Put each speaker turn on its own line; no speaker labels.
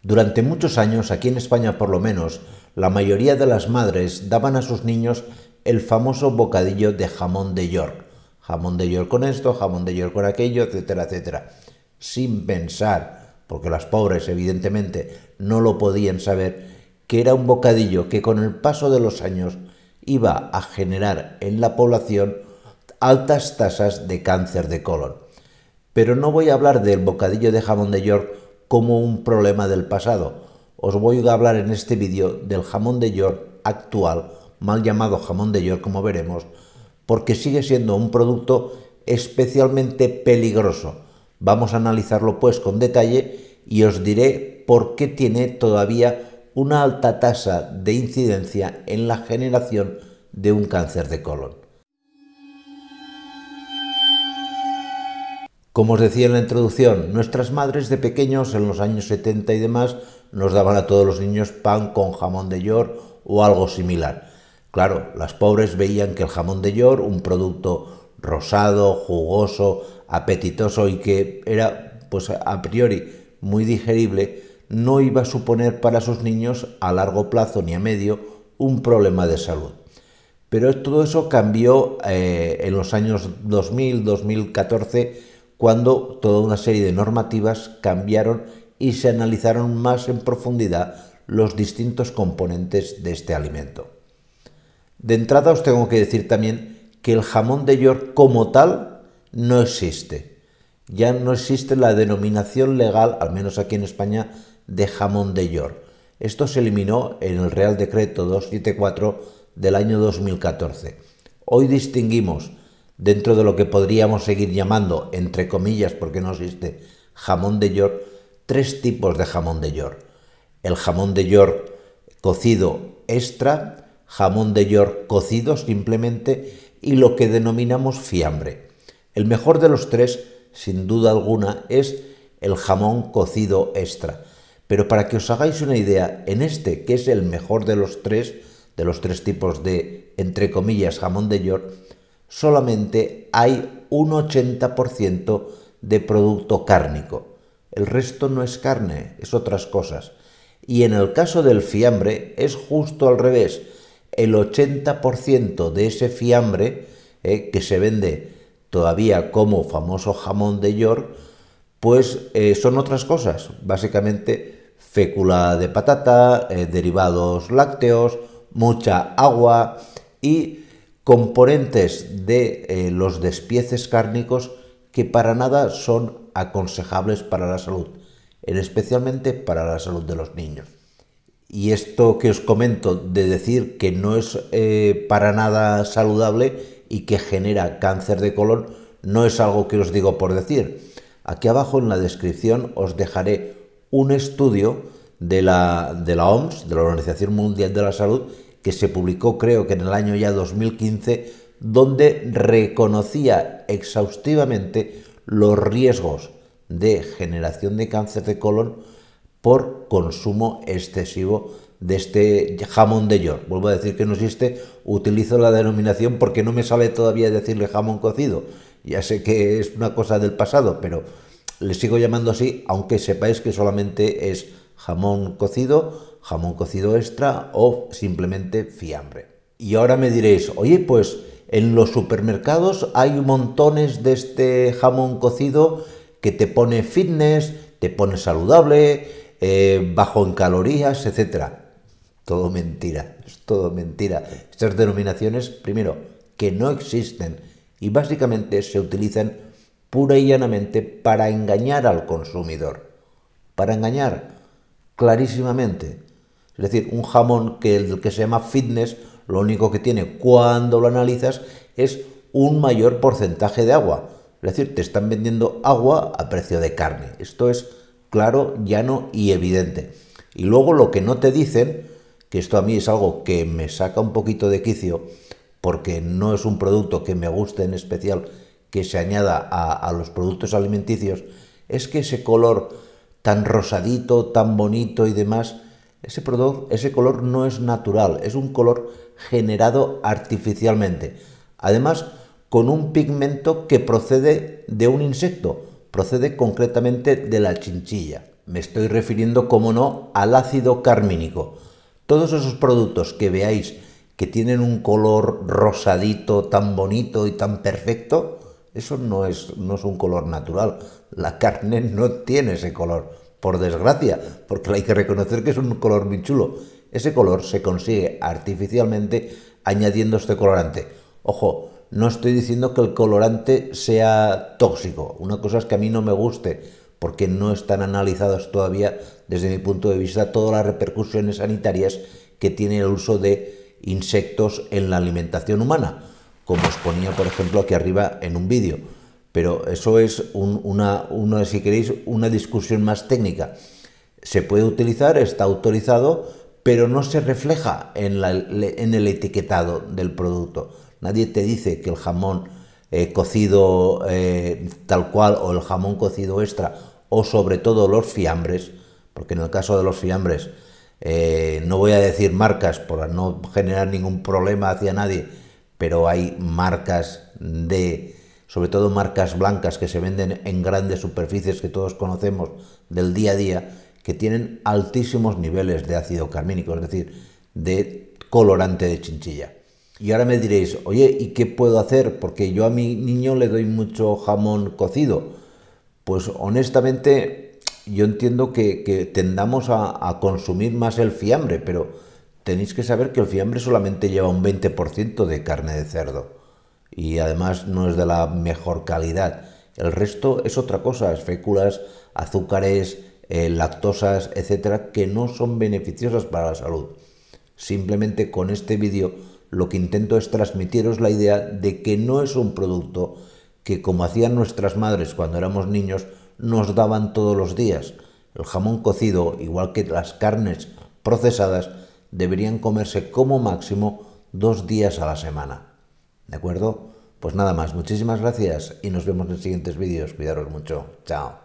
Durante muchos años, aquí en España por lo menos, la mayoría de las madres daban a sus niños el famoso bocadillo de jamón de York. Jamón de York con esto, jamón de York con aquello, etcétera, etcétera. Sin pensar, porque las pobres evidentemente no lo podían saber, que era un bocadillo que con el paso de los años iba a generar en la población altas tasas de cáncer de colon. Pero no voy a hablar del bocadillo de jamón de York como un problema del pasado. Os voy a hablar en este vídeo del jamón de York actual, mal llamado jamón de York como veremos, porque sigue siendo un producto especialmente peligroso. Vamos a analizarlo pues con detalle y os diré por qué tiene todavía una alta tasa de incidencia en la generación de un cáncer de colon. Como os decía en la introducción, nuestras madres de pequeños en los años 70 y demás nos daban a todos los niños pan con jamón de York o algo similar. Claro, las pobres veían que el jamón de York, un producto rosado, jugoso, apetitoso y que era pues a priori muy digerible, no iba a suponer para sus niños a largo plazo ni a medio un problema de salud. Pero todo eso cambió en los años 2000-2014, cuando toda una serie de normativas cambiaron y se analizaron más en profundidad los distintos componentes de este alimento. De entrada os tengo que decir también que el jamón de York como tal no existe. Ya no existe la denominación legal, al menos aquí en España, de jamón de York. Esto se eliminó en el Real Decreto 274 del año 2014. Hoy distinguimos, dentro de lo que podríamos seguir llamando, entre comillas, porque no existe, jamón de York, tres tipos de jamón de York. El jamón de York cocido extra, jamón de York cocido simplemente y lo que denominamos fiambre. El mejor de los tres, sin duda alguna, es el jamón cocido extra. Pero para que os hagáis una idea, en este, que es el mejor de los tres tipos de, entre comillas, jamón de York, solamente hay un 80% de producto cárnico. El resto no es carne, es otras cosas. Y en el caso del fiambre es justo al revés. El 80% de ese fiambre, que se vende todavía como famoso jamón de York, pues son otras cosas. Básicamente fécula de patata, derivados lácteos, mucha agua y componentes de los despieces cárnicos que para nada son aconsejables para la salud, especialmente para la salud de los niños. Y esto que os comento de decir que no es para nada saludable y que genera cáncer de colon, no es algo que os digo por decir. Aquí abajo en la descripción os dejaré un estudio de la OMS, de la Organización Mundial de la Salud, que se publicó creo que en el año ya 2015, donde reconocía exhaustivamente los riesgos de generación de cáncer de colon por consumo excesivo de este jamón de York. Vuelvo a decir que no existe, utilizo la denominación porque no me sale todavía decirle jamón cocido. Ya sé que es una cosa del pasado, pero le sigo llamando así, aunque sepáis que solamente es jamón cocido extra o simplemente fiambre. Y ahora me diréis, oye, pues en los supermercados hay montones de este jamón cocido que te pone fitness, te pone saludable, bajo en calorías, etcétera. Todo mentira, es todo mentira. Estas denominaciones, primero, que no existen y básicamente se utilizan pura y llanamente para engañar al consumidor. Para engañar clarísimamente. Es decir, un jamón el que se llama fitness, lo único que tiene cuando lo analizas es un mayor porcentaje de agua. Es decir, te están vendiendo agua a precio de carne. Esto es claro, llano y evidente. Y luego lo que no te dicen, que esto a mí es algo que me saca un poquito de quicio, porque no es un producto que me guste en especial que se añada a los productos alimenticios, es que ese color tan rosadito, tan bonito y demás, ese color no es natural, es un color generado artificialmente. Además, con un pigmento que procede de un insecto, procede concretamente de la chinchilla. Me estoy refiriendo, como no, al ácido carmínico. Todos esos productos que veáis que tienen un color rosadito tan bonito y tan perfecto, eso no es un color natural. La carne no tiene ese color, por desgracia, porque hay que reconocer que es un color muy chulo. Ese color se consigue artificialmente añadiendo este colorante. Ojo, no estoy diciendo que el colorante sea tóxico. Una cosa es que a mí no me guste, porque no están analizadas todavía, desde mi punto de vista, todas las repercusiones sanitarias que tiene el uso de insectos en la alimentación humana, como os ponía, por ejemplo, aquí arriba en un vídeo. Pero eso es si queréis, una discusión más técnica. Se puede utilizar, está autorizado, pero no se refleja en el etiquetado del producto. Nadie te dice que el jamón cocido tal cual, o el jamón cocido extra, o sobre todo los fiambres, porque en el caso de los fiambres, no voy a decir marcas para no generar ningún problema hacia nadie, pero hay marcas sobre todo marcas blancas que se venden en grandes superficies que todos conocemos del día a día, que tienen altísimos niveles de ácido carmínico, es decir, de colorante de chinchilla. Y ahora me diréis, oye, ¿y qué puedo hacer? Porque yo a mi niño le doy mucho jamón cocido. Pues honestamente yo entiendo que tendamos a consumir más el fiambre, pero tenéis que saber que el fiambre solamente lleva un 20% de carne de cerdo y además no es de la mejor calidad. El resto es otra cosa, es féculas, azúcares, lactosas, etcétera, que no son beneficiosas para la salud. Simplemente con este vídeo lo que intento es transmitiros la idea de que no es un producto que, como hacían nuestras madres cuando éramos niños, nos daban todos los días. El jamón cocido, igual que las carnes procesadas, deberían comerse como máximo 2 días a la semana. ¿De acuerdo? Pues nada más, muchísimas gracias y nos vemos en siguientes vídeos. Cuidaros mucho. Chao.